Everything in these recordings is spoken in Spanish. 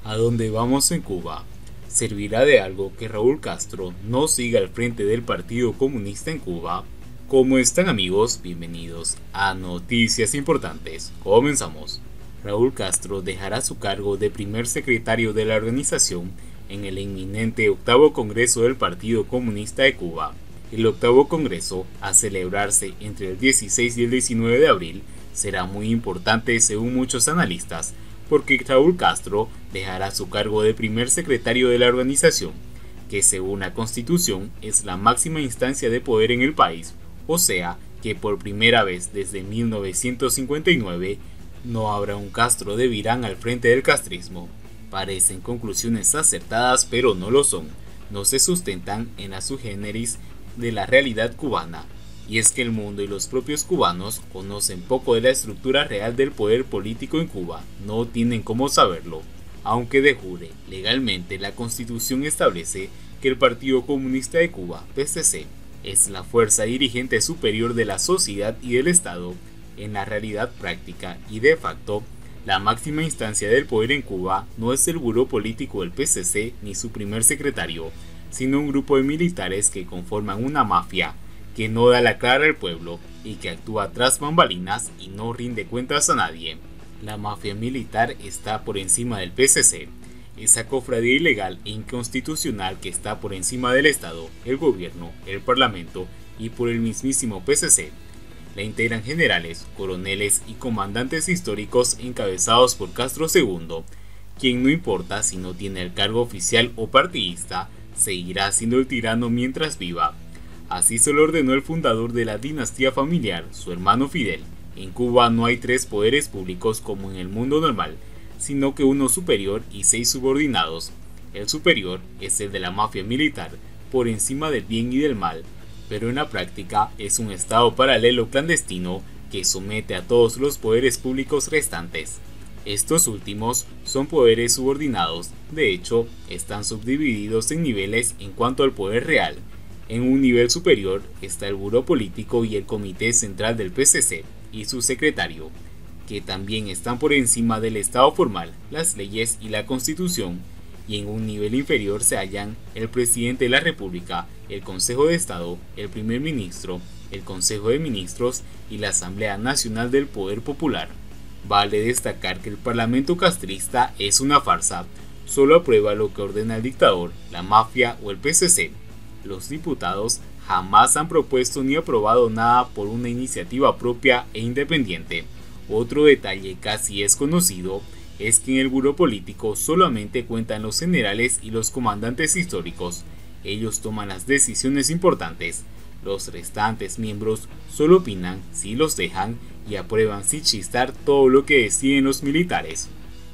¿A dónde vamos en Cuba? ¿Servirá de algo que Raúl Castro no siga al frente del Partido Comunista en Cuba? ¿Cómo están, amigos? Bienvenidos a Noticias Importantes. Comenzamos. Raúl Castro dejará su cargo de primer secretario de la organización en el inminente octavo Congreso del Partido Comunista de Cuba. El octavo Congreso, a celebrarse entre el 16 y el 19 de abril, será muy importante según muchos analistas, porque Raúl Castro dejará su cargo de primer secretario de la organización, que según la Constitución es la máxima instancia de poder en el país, o sea que por primera vez desde 1959 no habrá un Castro de Virán al frente del castrismo. Parecen conclusiones acertadas, pero no lo son, no se sustentan en la sui generis de la realidad cubana. Y es que el mundo y los propios cubanos conocen poco de la estructura real del poder político en Cuba, no tienen cómo saberlo. Aunque de jure, legalmente la Constitución establece que el Partido Comunista de Cuba, PCC, es la fuerza dirigente superior de la sociedad y del Estado, en la realidad práctica y de facto, la máxima instancia del poder en Cuba no es el buró político del PCC ni su primer secretario, sino un grupo de militares que conforman una mafia, que no da la cara al pueblo y que actúa tras bambalinas y no rinde cuentas a nadie. La mafia militar está por encima del PCC, esa cofradía ilegal e inconstitucional que está por encima del Estado, el gobierno, el parlamento y por el mismísimo PCC. La integran generales, coroneles y comandantes históricos encabezados por Castro II, quien no importa si no tiene el cargo oficial o partidista, seguirá siendo el tirano mientras viva. Así se lo ordenó el fundador de la dinastía familiar, su hermano Fidel. En Cuba no hay tres poderes públicos como en el mundo normal, sino que uno superior y 6 subordinados. El superior es el de la mafia militar, por encima del bien y del mal, pero en la práctica es un estado paralelo clandestino que somete a todos los poderes públicos restantes. Estos últimos son poderes subordinados, de hecho, están subdivididos en niveles en cuanto al poder real. En un nivel superior está el Buró Político y el Comité Central del PCC y su secretario, que también están por encima del Estado formal, las leyes y la Constitución, y en un nivel inferior se hallan el Presidente de la República, el Consejo de Estado, el Primer Ministro, el Consejo de Ministros y la Asamblea Nacional del Poder Popular. Vale destacar que el Parlamento castrista es una farsa, solo aprueba lo que ordena el dictador, la mafia o el PCC. Los diputados jamás han propuesto ni aprobado nada por una iniciativa propia e independiente. Otro detalle casi desconocido es que en el buró político solamente cuentan los generales y los comandantes históricos. Ellos toman las decisiones importantes. Los restantes miembros solo opinan si los dejan y aprueban sin chistar todo lo que deciden los militares.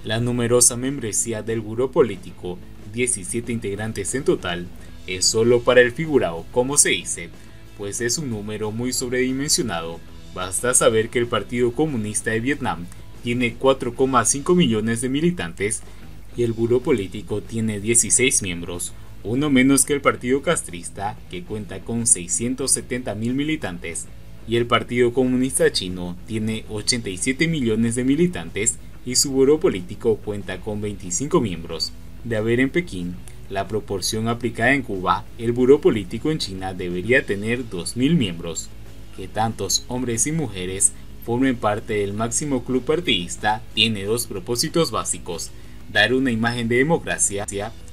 La numerosa membresía del buró político, 17 integrantes en total, es solo para el figurado, como se dice, pues es un número muy sobredimensionado. Basta saber que el Partido Comunista de Vietnam tiene 4,5 millones de militantes y el buró político tiene 16 miembros, uno menos que el Partido Castrista, que cuenta con 670.000 militantes, y el Partido Comunista Chino tiene 87 millones de militantes y su buró político cuenta con 25 miembros. De haber en Pekín la proporción aplicada en Cuba, el buró político en China debería tener 2.000 miembros. Que tantos hombres y mujeres formen parte del máximo club partidista tiene dos propósitos básicos: dar una imagen de democracia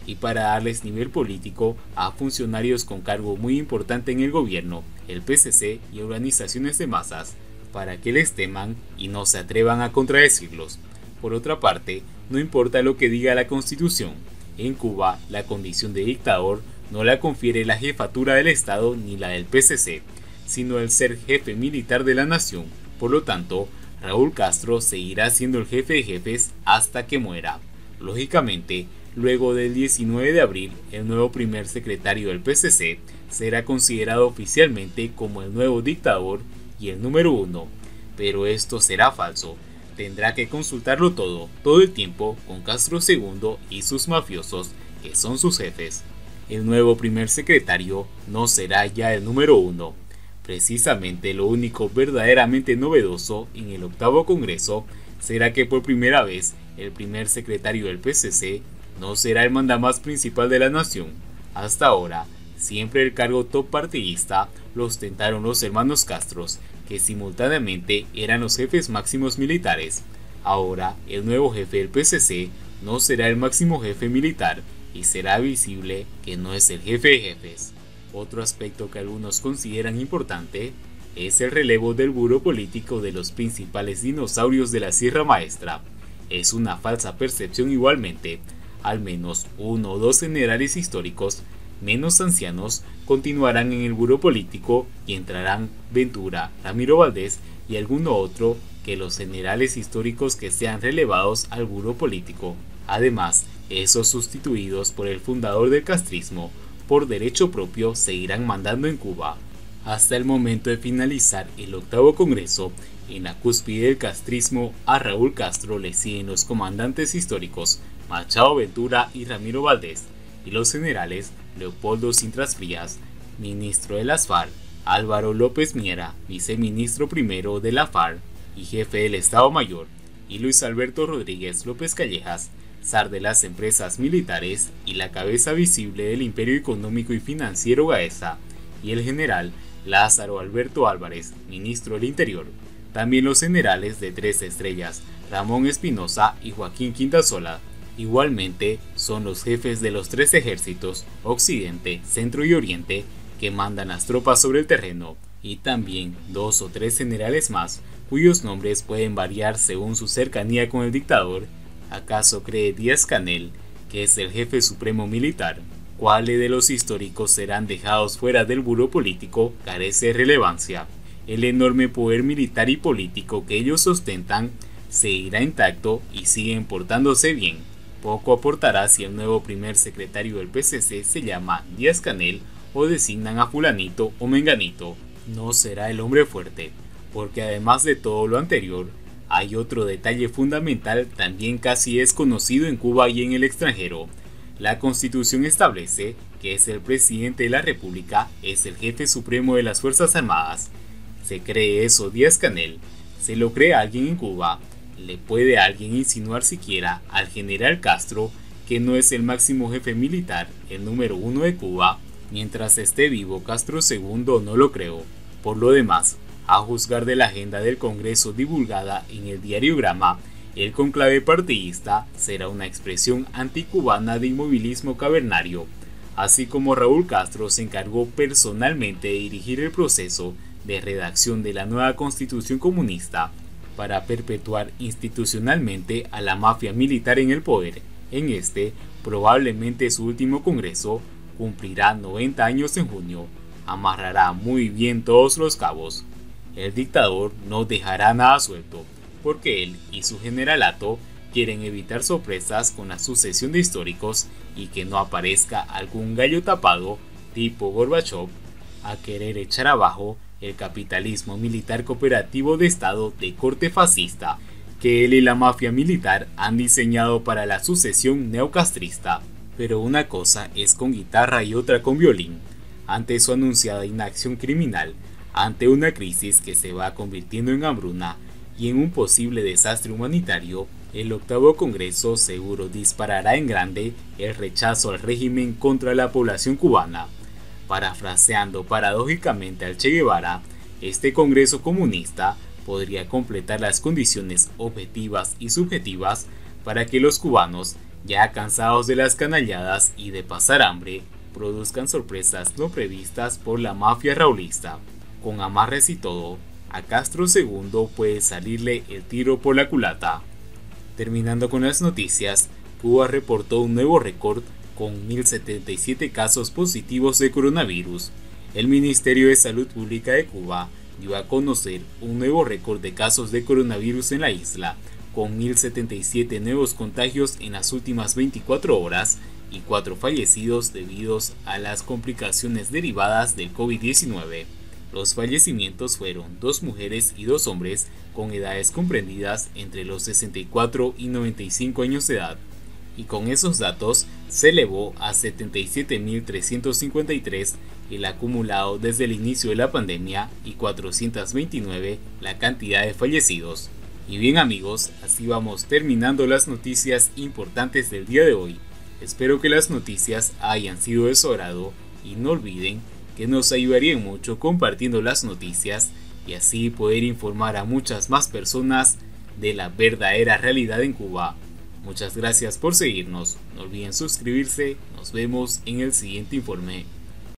y para darles nivel político a funcionarios con cargo muy importante en el gobierno, el PCC y organizaciones de masas, para que les teman y no se atrevan a contradecirlos. Por otra parte, no importa lo que diga la Constitución, en Cuba la condición de dictador no la confiere la jefatura del Estado ni la del PCC, sino el ser jefe militar de la nación. Por lo tanto, Raúl Castro seguirá siendo el jefe de jefes hasta que muera. Lógicamente, luego del 19 de abril, el nuevo primer secretario del PCC será considerado oficialmente como el nuevo dictador y el número uno, pero esto será falso. Tendrá que consultarlo todo el tiempo con Castro II y sus mafiosos, que son sus jefes. El nuevo primer secretario no será ya el número uno. Precisamente lo único verdaderamente novedoso en el octavo Congreso será que por primera vez el primer secretario del PCC no será el mandamás principal de la nación. Hasta ahora, siempre el cargo top partidista lo ostentaron los hermanos Castros, que simultáneamente eran los jefes máximos militares. Ahora, el nuevo jefe del PCC no será el máximo jefe militar y será visible que no es el jefe de jefes. Otro aspecto que algunos consideran importante es el relevo del buró político de los principales dinosaurios de la Sierra Maestra. Es una falsa percepción igualmente. Al menos uno o dos generales históricos menos ancianos continuarán en el buró político y entrarán Ventura, Ramiro Valdés y alguno otro que los generales históricos que sean relevados al buró político. Además, esos sustituidos por el fundador del castrismo, por derecho propio, seguirán mandando en Cuba. Hasta el momento de finalizar el 8º Congreso, en la cúspide del castrismo, a Raúl Castro le siguen los comandantes históricos Machado Ventura y Ramiro Valdés, y los generales Leopoldo Sintras Frías, ministro de las FARC, Álvaro López Miera, viceministro primero de la FARC y jefe del Estado Mayor, y Luis Alberto Rodríguez López Callejas, zar de las empresas militares y la cabeza visible del imperio económico y financiero Gaesa, y el general Lázaro Alberto Álvarez, ministro del Interior. También los generales de 3 estrellas, Ramón Espinosa y Joaquín Quintasola. Igualmente son los jefes de los 3 ejércitos, Occidente, Centro y Oriente, que mandan las tropas sobre el terreno, y también 2 o 3 generales más, cuyos nombres pueden variar según su cercanía con el dictador. ¿Acaso cree Díaz-Canel que es el jefe supremo militar? ¿Cuáles de los históricos serán dejados fuera del buró político? Carece de relevancia. El enorme poder militar y político que ellos ostentan seguirá intacto y siguen portándose bien. Poco aportará si el nuevo primer secretario del PCC se llama Díaz-Canel o designan a fulanito o menganito. No será el hombre fuerte, porque además de todo lo anterior, hay otro detalle fundamental también casi desconocido en Cuba y en el extranjero. La Constitución establece que es el presidente de la República, es el jefe supremo de las Fuerzas Armadas. ¿Se cree eso Díaz-Canel? ¿Se lo cree alguien en Cuba? ¿Le puede alguien insinuar siquiera al general Castro que no es el máximo jefe militar, el número 1 de Cuba? Mientras esté vivo Castro II no lo creo. Por lo demás, a juzgar de la agenda del Congreso divulgada en el diario Grama, el conclave partidista será una expresión anticubana de inmovilismo cavernario, así como Raúl Castro se encargó personalmente de dirigir el proceso de redacción de la nueva Constitución comunista para perpetuar institucionalmente a la mafia militar en el poder. En este, probablemente su último congreso, cumplirá 90 años en junio, amarrará muy bien todos los cabos. El dictador no dejará nada suelto, porque él y su generalato quieren evitar sorpresas con la sucesión de históricos y que no aparezca algún gallo tapado tipo Gorbachov a querer echar abajo el capitalismo militar cooperativo de Estado de corte fascista que él y la mafia militar han diseñado para la sucesión neocastrista. Pero una cosa es con guitarra y otra con violín. Ante su anunciada inacción criminal, ante una crisis que se va convirtiendo en hambruna y en un posible desastre humanitario, el 8º Congreso seguro disparará en grande el rechazo al régimen contra la población cubana. Parafraseando paradójicamente al Che Guevara, este Congreso comunista podría completar las condiciones objetivas y subjetivas para que los cubanos, ya cansados de las canalladas y de pasar hambre, produzcan sorpresas no previstas por la mafia raulista. Con amarres y todo, a Castro II puede salirle el tiro por la culata. Terminando con las noticias, Cuba reportó un nuevo récord con 1077 casos positivos de coronavirus. El Ministerio de Salud Pública de Cuba dio a conocer un nuevo récord de casos de coronavirus en la isla, con 1077 nuevos contagios en las últimas 24 horas y 4 fallecidos debido a las complicaciones derivadas del COVID-19. Los fallecimientos fueron 2 mujeres y 2 hombres con edades comprendidas entre los 64 y 95 años de edad. Y con esos datos se elevó a 77.353 el acumulado desde el inicio de la pandemia y 429 la cantidad de fallecidos. Y bien amigos, así vamos terminando las noticias importantes del día de hoy. Espero que las noticias hayan sido de su agrado y no olviden que nos ayudarían mucho compartiendo las noticias y así poder informar a muchas más personas de la verdadera realidad en Cuba. Muchas gracias por seguirnos, no olviden suscribirse, nos vemos en el siguiente informe.